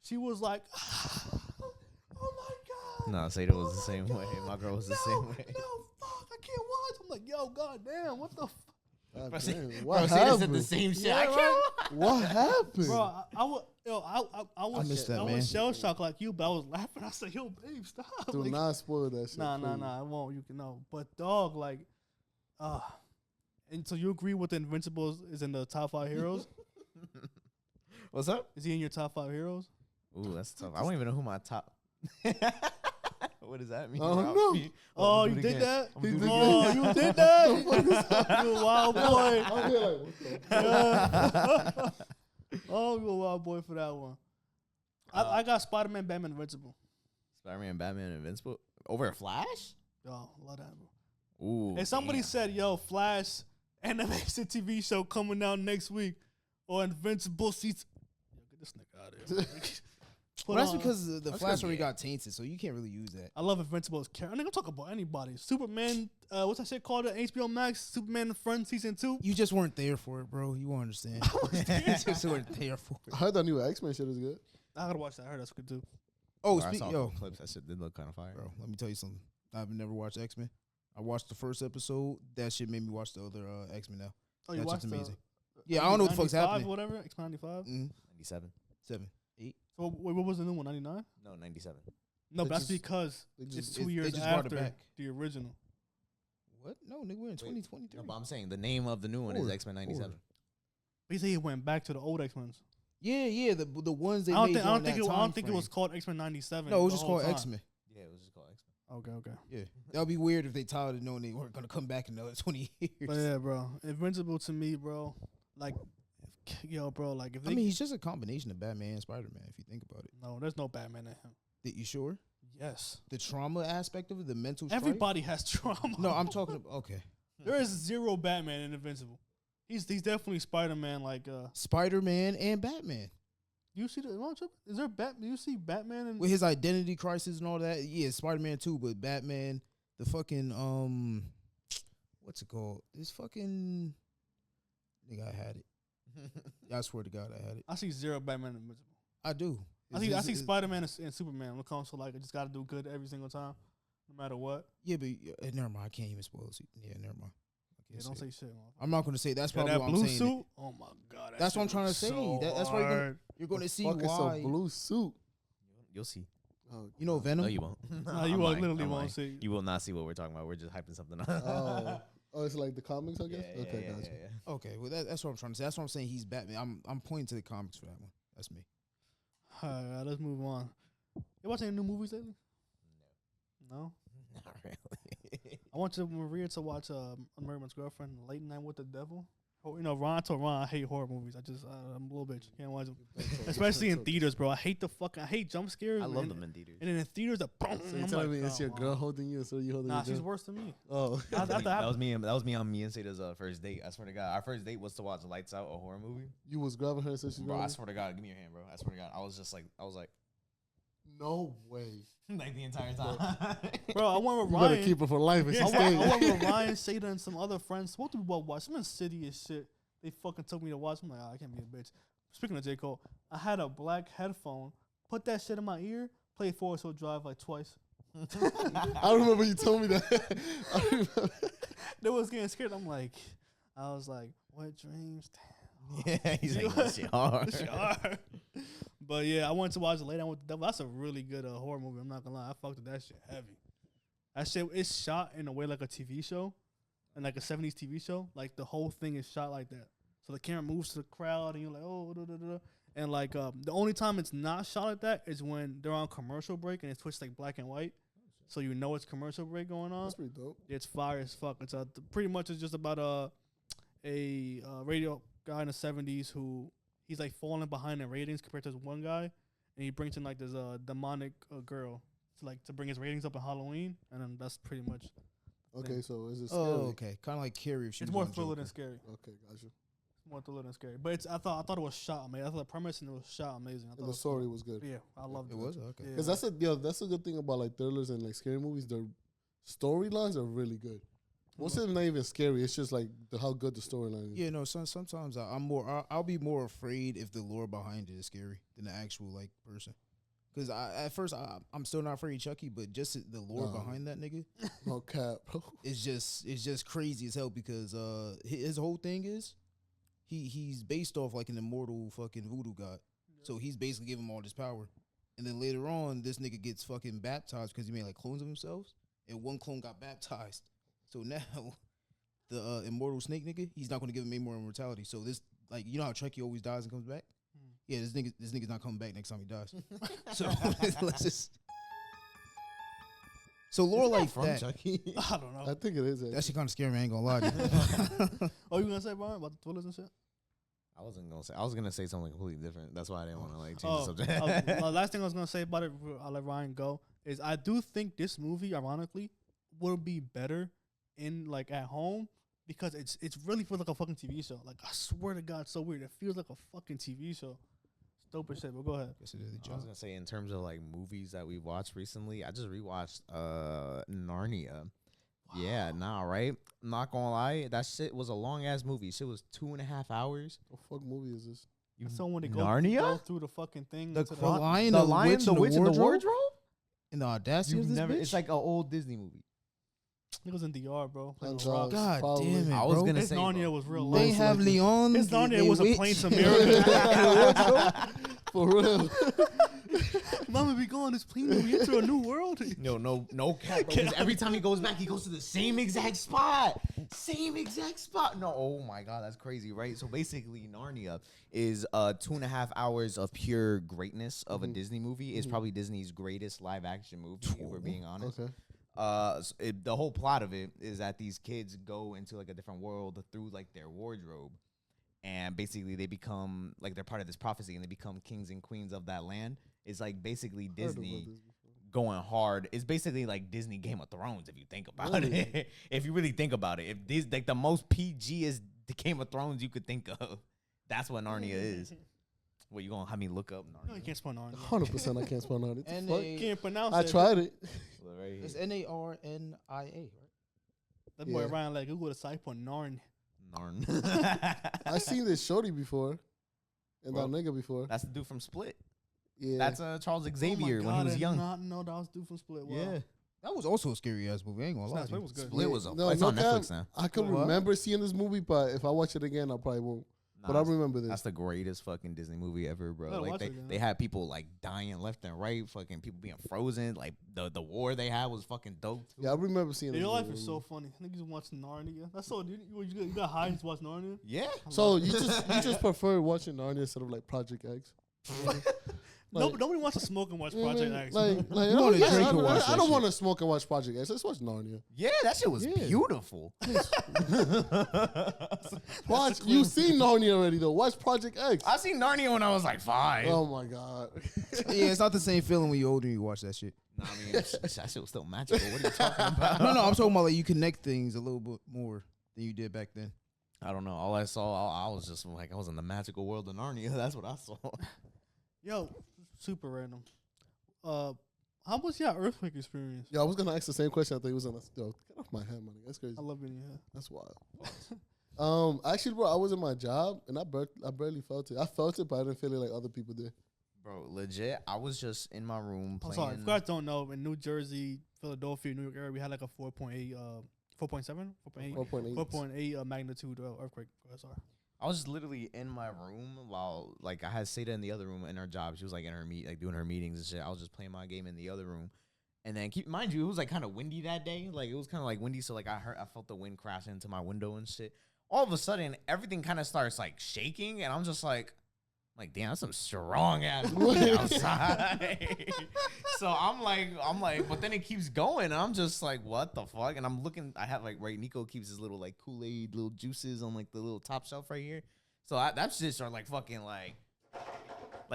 she was like, oh my god. No, Seda was the same way. My girl was the same way. No, fuck, I can't watch. I'm like, yo, goddamn, what the fuck? God Bro, damn, Bro, what Seda said happened? the same shit. Yeah, I can't. right? What happened? Bro, I was missed that, I man. was shell shocked like you, but I was laughing. I said, yo, babe, stop. Do Like, not spoil that shit. Nah, please. I won't. You can know. But dog, like, and so you agree with the Invincible is in the top 5 heroes? What's up? Is he in your top 5 heroes? Ooh, that's tough. I don't even know who my top. What does that mean? I don't I'll know. be- Oh, I'll you do it did again. that? I'm gonna do it Oh, again. you did that? You a wild boy. I'm here like, what the fuck? Oh, you a wild boy for that one. I got Spider-Man, Batman, Invincible. Spider-Man, Batman, Invincible over Flash. Yo, love that, bro. Ooh. And somebody damn. said, yo, Flash animation TV show coming out next week or Invincible season. Yo, get this nigga out of here. Well, that's because the That's Flash good, already yeah. got tainted, so you can't really use that. I love Invincible's character. I think I'm talking about anybody. Superman, what's that shit called? HBO Max, Superman Friends season 2. You just weren't there for it, bro. You won't understand. You just weren't there for it. I heard that new X-Men shit is good. I gotta watch that. I heard that's good too. Oh, I saw yo, clips. That shit did look kind of fire. bro, let me tell you something. I've never watched X-Men. I watched the first episode. That shit made me watch the other X-Men now. Oh, you That's watched just amazing. The, Yeah, I don't know what the fuck's 95 happening. or whatever, X-Men 95. 97. 7, 8. So wait, what was the new one? 99? No, 97. No, They but that's just- because they it's just- 2 they years just brought it after back. the original. What? No, nigga, we're in 2023. No, but I'm saying the name of the new one is Forward, X-Men 97. forward. He said he went back to the old X-Men. Yeah, the ones they I made. don't during think that I don't time think it frame. was called X-Men 97. No, it was the just whole called time. X-Men. Yeah, it was just called X-Men. Okay. Yeah, that would be weird if they tied it knowing they weren't gonna come back in another 20 years. But yeah, bro, Invincible to me, bro. Like, yo, bro, like if they I mean, he's just a combination of Batman and Spider-Man. If you think about it, no, there's no Batman in him. you sure? Yes, The trauma aspect of it, the mental. strife? everybody has trauma. No, I'm talking about okay. There is zero Batman in Invincible. He's definitely Spider-Man. Like, Spider-Man and Batman you see the is there Batman? You see Batman and with his identity crisis and all that. Yeah, Spider-Man too, but Batman, the fucking what's it called? This fucking nigga, I had it. I swear to God, I had it. I see zero Batman and Invincible. I do. I see Spider-Man and Superman when it comes to like I just got to do good every single time, no matter what. Yeah, but never mind. I can't even spoil it. Yeah, never mind. Yeah, don't say shit. I'm not going to say. That's Yeah, probably that what I'm blue saying. suit. Oh my god, That's what I'm trying to say. so That's why you're going to see Fuck, it's why. a blue suit. You'll see. Oh, You know Venom? No, you won't. No, you I'm won't, lying. literally I'm won't lying. see. You will not see what we're talking about. We're just hyping something up. oh, it's like the comics, I guess. Yeah, Okay, yeah, gotcha. yeah. Okay, well that's what I'm trying to say. That's what I'm saying. He's Batman. I'm pointing to the comics for that one. That's me. All right, let's move on. You watching any new movies lately? No. Not really. I went to Maria to watch American's Girlfriend, Late Night with the Devil. Oh, you know, Ron told Ron I hate horror movies. I'm a little bitch. Can't watch them, especially in theaters, bro. I hate jump scares. I love and, them in theaters. And then in theaters, boom. So you're I'm telling like, me it's oh, your girl holding you, so you holding Nah, your she's girl? worse than me. Oh, That was me. That was me on me and Sada's first date. I swear to God, our first date was to watch Lights Out, a horror movie. you was grabbing her and said she's Bro, I grabbing. swear to God, give me your hand, bro. I swear to God, I was like, No way. like the entire time. Bro, I went with You Ryan. better keep her for life. And I she went, stayed. I went with Ryan, Sada, and some other friends. What did we watch? Some insidious shit. They fucking took me to watch. I'm like, I can't be a bitch. Speaking of J. Cole, I had a black headphone. Put that shit in my ear. Play Forest Hill Drive like twice. I remember you told me that. I remember. They was getting scared. I was like, what dreams? Damn. Yeah, he's like, that shit hard. Shit hard. But yeah, I went to watch Late Night with the Devil. That's a really good horror movie. I'm not gonna lie. I fucked with that shit heavy. That shit is shot in a way like a TV show. And like a 70s TV show, like the whole thing is shot like that. So the camera moves to the crowd, and you're like, oh, da, da, da, da. And like the only time it's not shot like that is when they're on commercial break and it's switched like black and white, so you know it's commercial break going on. That's pretty dope. It's fire as fuck. It's pretty much it's just about a radio guy in the 70s who he's like falling behind in ratings compared to this one guy, and he brings in like this demonic girl to bring his ratings up in Halloween, and then that's pretty much. Okay, so is it scary? Oh, okay. Kind of like Carrie. If she It's was more on thriller Joker. than scary. Okay, gotcha. It's more thriller than scary. But I thought it was shot amazing. I thought the premise and it was shot amazing. I thought And the story was good. Yeah, I loved it. It was okay. Yeah. Because that's a good thing about like thrillers and like scary movies. Their storylines are really good. Most of them not even scary. It's just like how good the storyline is. Yeah, no. Sometimes I'll be more afraid if the lore behind it is scary than the actual like person. Because at first I'm still not afraid of Chucky, but just the lore behind that nigga No cap, bro. it's just crazy as hell. Because his whole thing is he's based off like an immortal fucking voodoo god, so he's basically giving him all this power. And then later on, this nigga gets fucking baptized because he made like clones of himself, and one clone got baptized. So now the immortal snake nigga, he's not going to give him any more immortality. So this, like, you know how Chucky always dies and comes back? Yeah, this nigga's not coming back next time he dies. So let's just. So lore like From that. Chucky. I don't know. I think it is. That shit kind of scary me. I ain't gonna lie to you. Oh, you gonna say Brian about the thrillers and shit? I wasn't gonna say. I was gonna say something completely different. That's why I didn't want to like change Oh, the subject. last thing I was gonna say about it, I'll let Ryan go. Is I do think this movie, ironically, will be better in like at home because it's really feels like a fucking TV show. Like I swear to God, it's so weird. It feels like a fucking TV show. It's dope as shit. But go ahead. Guess it is the I job. was gonna say in terms of like movies that we watched recently, I just rewatched Narnia. Yeah, right? I'm not gonna lie, that shit was a long ass movie. Shit was 2.5 hours. What the fuck movie is this? You So when they go Narnia? through the fucking thing, The into Cro- Lion, the the Lion, Witch, the and the Witch, and the Wardrobe? Wardrobe? And the audacity You've of this never. bitch? It's like an old Disney movie. it was in DR, bro. Playing And, the Rock. God Probably. damn it, I was bro. gonna His say Narnia bro. was real They They life. have like Leon. His Narnia the was a witch. plane to America. For real. Mama be going this plane to enter a new world. No cap. Because every time he goes back, he goes to the same exact spot. No, oh my god, that's crazy, right? So basically, Narnia is 2.5 hours of pure greatness of a Disney movie. It's probably Disney's greatest live action movie, if we're being honest. Okay. The whole plot of it is that these kids go into like a different world through like their wardrobe, and basically they become like they're part of this prophecy, and they become kings and queens of that land. It's like basically Heard about Disney this going hard. It's basically like Disney Game of Thrones if you think about Really? it. If you really think about it, if this like the most PG is the Game of Thrones you could think of, that's what Narnia is. What you gonna have me look up Narnia? No, you can't spell Narnia. 100% I can't spell Narnia. What the And fuck? they- Can't pronounce I it. tried it. Look right here. It's Narnia, right? That boy Yeah. Ryan like Google the site for Narn. Narn. I seen this shorty before, and Bro. that nigga before. That's the dude from Split. Yeah, That's Charles Xavier when he was young. I did not know that was dude from Split. Wow. Yeah. That was also a scary ass movie. I ain't gonna lie. Split to you. was good. Split was a. No, it's no on cap. Netflix now. I can What? remember seeing this movie, but if I watch it again, I probably won't. But I Nah, remember this. That's the greatest fucking Disney movie ever, bro. Gotta Like watch it again. they had people like dying left and right, fucking people being frozen. Like the war they had was fucking dope too. Yeah, I remember seeing. Hey, this your life movie. is so funny. I think you watch Narnia. That's so. You got high and watch Narnia. Yeah. So you just prefer watching Narnia instead of like Project X? Nobody wants to smoke and watch You know what I Project mean? X. Like, You wanna yeah, drink I and don't- watch I that don't shit. want to smoke and watch Project X. Let's watch Narnia. Yeah, that shit was Yeah. beautiful. Watch. You've seen Narnia already though. Watch Project X. I seen Narnia when I was like 5. Oh my god. Yeah, it's not the same feeling when you're older and you watch that shit. Nah, I mean, that shit was still magical. What are you talking about? No, I'm talking about like you connect things a little bit more than you did back then. I don't know. All I saw, I was just like, I was in the magical world of Narnia. That's what I saw. Yo, super random. How was your earthquake experience? Yeah, I was gonna ask the same question. I think it was on. Yo, get off my head, money. That's crazy. I love being here. That's wild. Actually, bro, I was in my job and I barely felt it. I felt it, but I didn't feel it like other people did. Bro, legit, I was just in my room I'm playing. sorry, if you guys don't know, in New Jersey, Philadelphia, New York area, we had like a 4.8, 4.7, 4.8, 4.8 magnitude earthquake. Go ahead, sorry. I was literally in my room while like I had Seda in the other room in her job. She was like in her doing her meetings and shit. I was just playing my game in the other room. And then mind you, it was like kind of windy that day. Like it was kind of like windy, so like I felt the wind crash into my window and shit. All of a sudden, everything kind of starts like shaking, and I'm just like damn, that's some strong ass wind outside. So I'm like, but then it keeps going, and I'm just like, what the fuck? And I'm looking, I have like, right, Nico keeps his little like Kool-Aid little juices on like the little top shelf right here. So that shit are like fucking like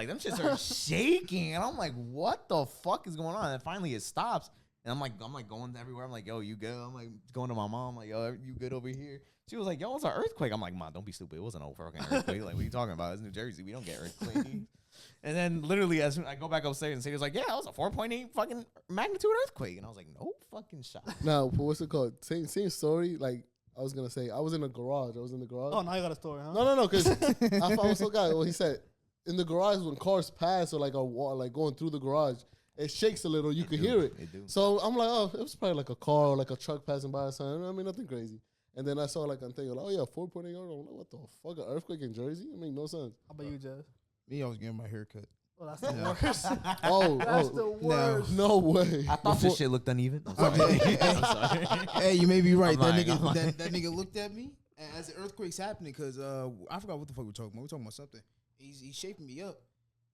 them shits are shaking, and I'm like, what the fuck is going on? And finally it stops, and I'm like going everywhere. I'm like, yo, you good? I'm like going to my mom, like, yo, you good over here? She was like, yo, it's an earthquake. I'm like, Mom, don't be stupid. It wasn't no fucking earthquake. Like, what are you talking about? It's New Jersey. We don't get earthquakes. And then literally as soon I go back upstairs and say, it's like, yeah, it was a 4.8 fucking magnitude earthquake. And I was like, no fucking shot. Now, what's it called? Same story. Like I was gonna say, I was in the garage. Oh, now you got a story, huh? No, because I was so guy. Well, he said in the garage when cars pass or like like going through the garage, it shakes a little. You can hear it. They do. So I'm like, oh, it was probably like a car or like a truck passing by or something. I mean, nothing crazy. And then I saw like I'm thinking, oh yeah, 4.8. I'm like, what the fuck, an earthquake in Jersey? It make no sense. How about you, Jazz? Me, I was getting my hair cut. Oh, that's the Yeah. worst. Oh, the worst. no way. I thought this shit looked uneven. I'm sorry. I'm sorry. Hey, you may be right. I'm That lying, nigga, I'm lying. that nigga looked at me as the earthquake's happening because I forgot what the fuck we're talking about. We're talking about something. He's shaping me up,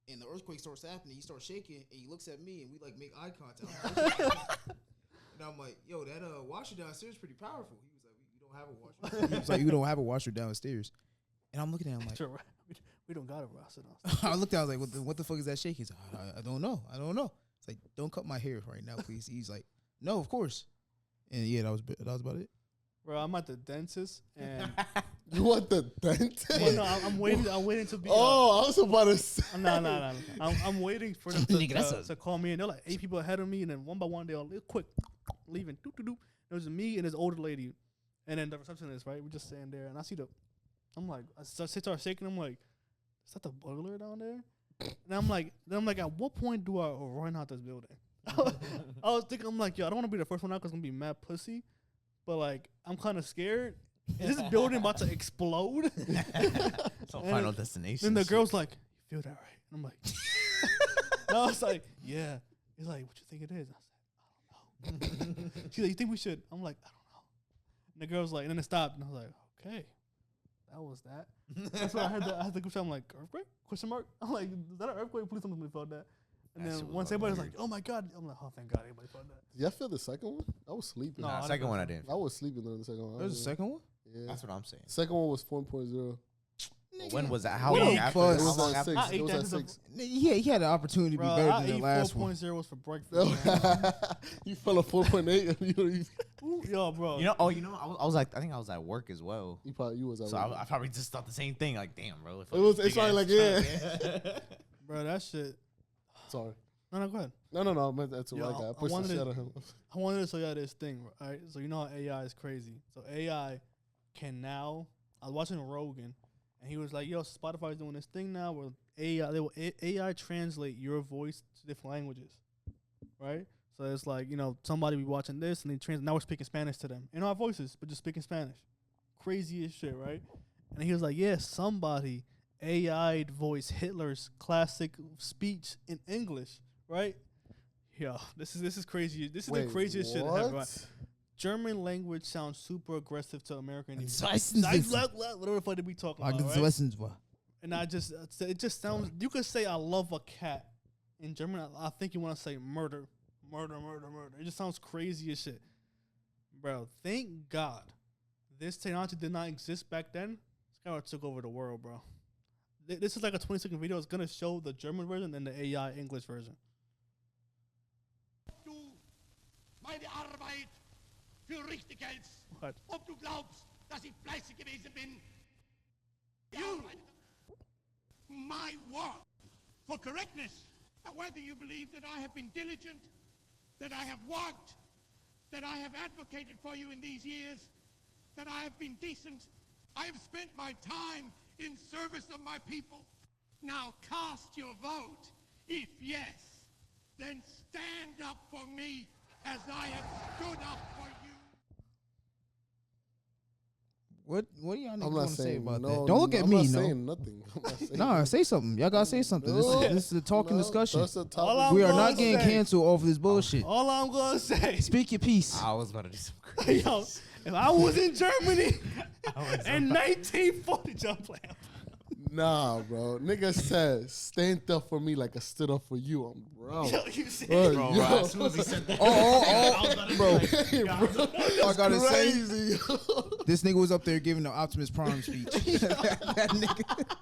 and the earthquake starts happening. He starts shaking, and he looks at me, and we like make eye contact. And I'm like, yo, that washer downstairs is pretty powerful. He was like, we don't have a washer. He was like, you don't have a washer downstairs. And I'm looking at him like, Sure, we don't got a roster. I looked at, I was like, what the fuck is that shaking? He's like, I don't know. It's like, don't cut my hair right now, please. He's like, no, of course. And yeah, that was about it. Bro, I'm at the dentist and You want the dentist? well, no, I'm waiting to be. Oh, I was about to say. No. I'm waiting for them Nigga, that's to call me, and they're like 8 people ahead of me, and then one by one they all quick leaving. Doo. It was me and this older lady, and then the receptionist. Right, we just standing there, and I see I'm like, I start shaking. I'm like, is that the burglar down there? And I'm like, at what point do I run out this building? I was thinking, I'm like, yo, I don't want to be the first one out because I'm gonna be mad pussy, but like, I'm kind of scared. Is this building about to explode? So Final Destination. Then the shit. girl's like, "You feel that right?" And I'm like, and I was like, "Yeah." He's like, "What you think it is?" I said, "I don't know." She's like, "You think we should?" I'm like, "I don't know." And the girl's like, and then it stopped, and I was like, "Okay, that was that." That's why I had the question. I'm like, "Earthquake?" Question mark. I'm like, "Is that an earthquake?" Please, somebody felt that. And That then shit was once fucking everybody's like, weird. "Oh my god," I'm like, "Oh, thank God, everybody felt that." Did y'all feel the second one? I was sleeping. No, Nah, I second didn't one I feel didn't. I was sleeping during the second one. There's a second one? Yeah. That's what I'm saying. Second one was 4.0. When was that? How Wait, long after? plus- It How was long at after? 6. I ate It was that at as a- 6. Yeah, he had an opportunity to be Bro, better I than the ate last one. 4.0 for breakfast. You fell a 4.8. Ooh, yo, bro. I was like, I think I was at work as well. You was at So work. I probably just thought the same thing. Like, damn, bro. It's probably like, yeah. Bro, that shit. Sorry. No, go ahead. No. Man, that's a Yo, white guy. I I pushed the wanted shit to- out of him. I wanted to show y'all this thing, right? So you know how AI is crazy. So AI can now. I was watching Rogan, and he was like, "Yo, Spotify's doing this thing now where they will AI translate your voice to different languages, right? So it's like somebody be watching this, and now we're speaking Spanish to them in our voices, but just speaking Spanish. Crazy as shit, right? And he was like, "Yeah, somebody AI'd voice Hitler's classic speech in English, right?" Yo, this is crazy. This is the craziest shit ever. Right? German language sounds super aggressive to American ears. Whatever the fuck they be talking about, right? And it just sounds. You could say I love a cat in German. I think you want to say murder. It just sounds crazy as shit, bro. Thank God, this technology did not exist back then. This guy took over the world, bro. This is like a 20-second video. It's gonna show the German version and the AI English version. Du meine Arbeit für richtig hältst, What? ob du glaubst, dass ich fleißig gewesen bin. You, my work for correctness, whether you believe that I have been diligent, that I have worked, that I have advocated for you in these years, that I have been decent, I have spent my time in service of my people. Now cast your vote. If yes, then stand up for me as I have stood up for you. What do y'all I'm niggas not want to say saying about no. that? Don't look at I'm me, not no. saying nothing. I'm not saying Nah, say something. Y'all gotta say something. This is a talking discussion. That's a topic. All I'm We are gonna not getting say- canceled off of this bullshit. All I'm gonna say, Speak your piece. I was about to do some crazy. yo, if I was in Germany in 1940, jump playing. Nah, bro. Nigga said, stand up for me like I stood up for you. I'm bro. Yo, you see, Bro, as soon as he said that, Bro, I That's gotta say, crazy. this nigga was up there giving the Optimus Prime speech. that nigga.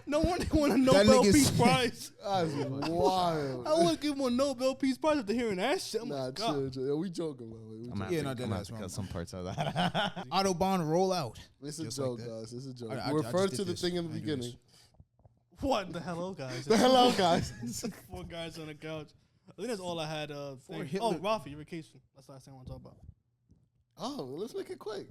no one won a That Nobel nigga's- Peace Prize. That's wild. I wouldn't give him a Nobel Peace Prize after hearing that shit. Oh my Nah, God. chill. We joking, man. We I'm joking. Yeah, no, I'm that gonna have last to one. cut some parts of that. Autobahn roll out. It's a Just like joke, that. guys. It's a joke. I We just referred did to the this. thing in the I do beginning. this. What the hello, guys? The hello, guys. 4 guys on the couch. I think that's all I had. Thing. Hitler- Oh, Rafi, your vacation. That's the last thing I want to talk about. Oh, let's make it quick.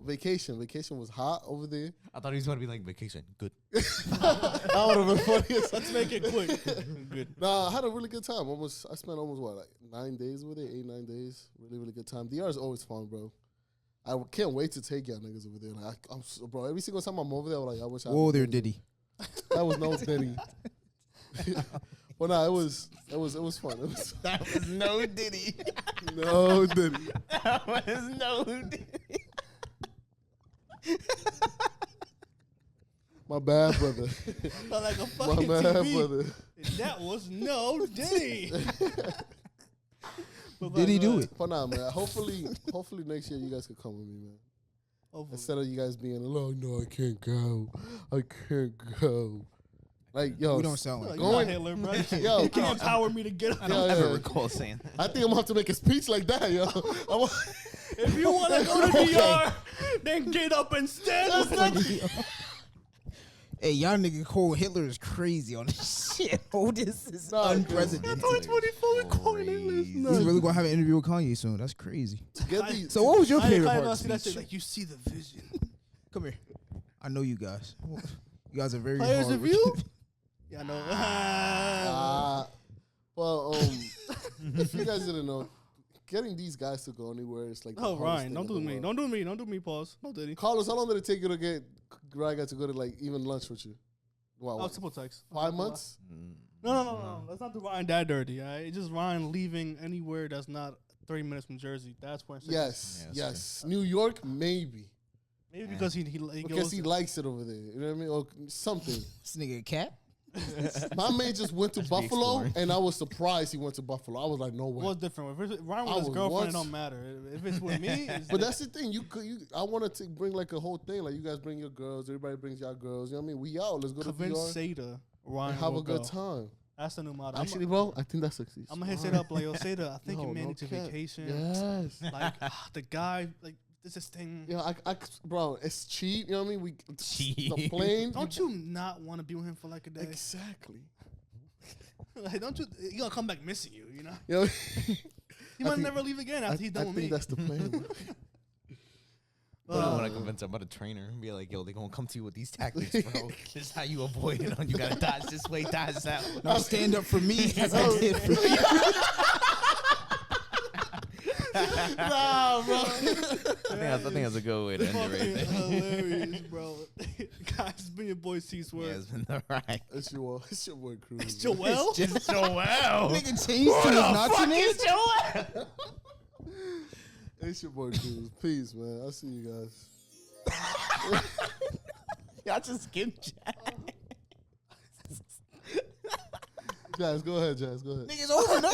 Vacation. Vacation was hot over there. I thought he was going to be like vacation. Good. That would have been funny. Let's make it quick. Good. Nah, I had a really good time. I spent almost like 9 days with it, 8-9 days. Really, really good time. DR is always fun, bro. I can't wait to take y'all niggas over there. Like, bro, every single time I'm over there, I'm like, I wish I. Whoa had there, been Diddy. That was no Diddy. Well, nah, it was fun. It was That was no Diddy. no Diddy. That was no Diddy. My bad, brother. Felt like a My fucking bad, TV. brother. That was no Diddy. Did he do it? But nah, man. Hopefully next year you guys could come with me, man. Hopefully. Instead of you guys being alone, no, I can't go. I can't go. Like, yo, We don't sound like Like, that. you're going- not Hitler, bro. Yo, You can't empower me to get up. I don't Yeah, ever yeah. recall saying that. I think I'm gonna have to make a speech like that, yo. If you want to go to DR, then get up and stand. Hey, y'all nigga call Hitler is crazy on this shit. Oh, this is unprecedented. 2024 calling it He's listeners. really gonna have an interview with Kanye soon. That's crazy. Get these. So what was your I ain't favorite kinda part? gonna Of see the that shit. speech? Like, you see the vision. Come here. I know you guys. You guys are very Players hard. review? Yeah, I know. Well, if you guys didn't know, getting these guys to go anywhere is like. the Oh, hardest Ryan, thing don't in do the me. world. Don't do me. Don't do me, pause. No, Diddy. Carlos, how long did it take you to get Ryan to go to like even lunch with you? Wow, Oh, simple text. 5 months? No. Let's not do Ryan that dirty, all right? It's just Ryan leaving anywhere that's not 30 minutes from Jersey. That's when. Yes. New York, maybe. Maybe because he Because goes. he likes it over there. You know what I mean? Or something. This nigga a cat? My man just went to be Buffalo, exploring. and I was surprised he went to Buffalo. I was like, no way. What's different? If it's Ryan I with his was girlfriend, once- it don't matter. If it's with me, it's But that's the thing. I wanted to bring like a whole thing. Like you guys bring your girls. Everybody brings y'all girls. You know what I mean? We out. Let's go convince to DR Seda. Ryan and have will a good go. time. That's the new model. Actually, bro, I think that's success. I'm gonna hit Seda up like, yo, Seda, I think No, your man no needs a cap. vacation. Yes. Like the guy, like this is thing. Yeah, bro, it's cheap. You know what I mean? The Cheap. plane. Don't you not want to be with him for like a day? Exactly. Like, don't you? He gonna come back missing you. You know. Yo, He might never leave again after he's done with me. I think that's the plan. Bro. I want to convince him about a trainer and be like, yo, they gonna come to you with these tactics, bro. This is how you avoid it. You gotta dodge this way, dodge that way. Now stand up for me as I did for you. Nah, bro. I think that's a good way to end it right there. Hilarious, bro. Guys, it's been your boy C Yeah, Swerve. it's been the right. It's your boy Cruz. It's man. Joel. Just Joel. Nigga changed to his Nazi name. Joel? It's your boy Cruz. Peace, man. I'll see you guys. Y'all just skip Jack. Jazz, go ahead, Jazz. Go ahead. Nigga's over now.